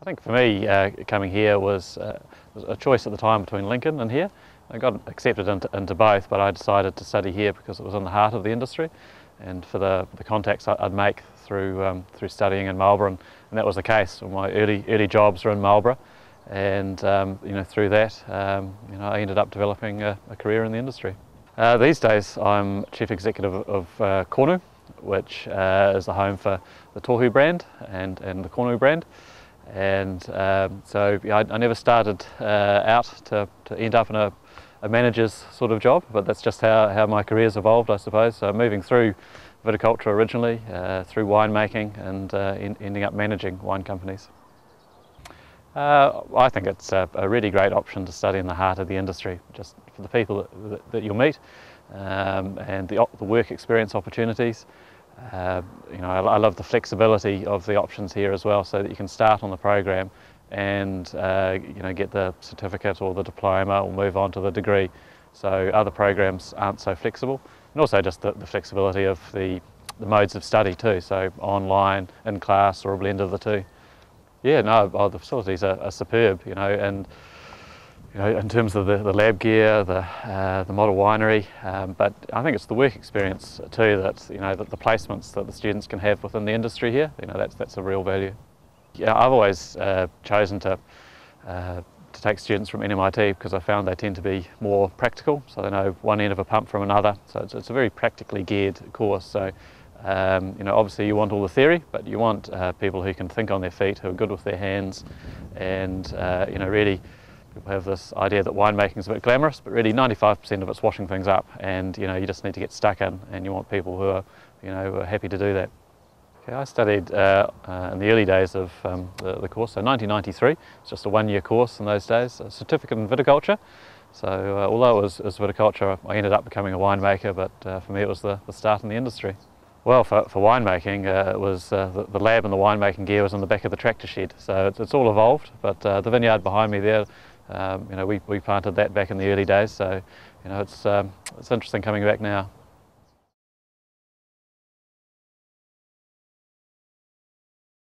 I think for me, coming here was a choice at the time between Lincoln and here. I got accepted into both, but I decided to study here because it was in the heart of the industry, and for the contacts I'd make through studying in Marlborough, and that was the case. My early jobs were in Marlborough, and through that, I ended up developing a career in the industry. These days, I'm chief executive of Kono, which is the home for the Tohu brand and the Kono brand. And so I never started out to end up in a manager's sort of job, but that's just how my career's evolved, I suppose. So moving through viticulture originally, through winemaking, and ending up managing wine companies. I think it's a really great option to study in the heart of the industry, just for the people that you'll meet, and the work experience opportunities. I love the flexibility of the options here as well, so that you can start on the program and get the certificate or the diploma or move on to the degree. So other programs aren't so flexible, and also just the flexibility of the modes of study too, so online, in class, or a blend of the two. Yeah, no, the facilities are superb, and in terms of the lab gear, the model winery, but I think it's the work experience too that the placements that the students can have within the industry here. That's a real value. Yeah, I've always chosen to take students from NMIT because I found they tend to be more practical, so they know one end of a pump from another. So it's a very practically geared course. So obviously you want all the theory, but you want people who can think on their feet, who are good with their hands, and really. People have this idea that winemaking is a bit glamorous, but really 95% of it's washing things up, and you just need to get stuck in, and you want people who are happy to do that. Okay, I studied in the early days of the course, so 1993. It's just a one-year course in those days, a certificate in viticulture. So although it was viticulture, I ended up becoming a winemaker, but for me it was the start in the industry. Well, for winemaking, it was the lab and the winemaking gear was in the back of the tractor shed, so it's all evolved. But the vineyard behind me there, we planted that back in the early days, so it's interesting coming back now.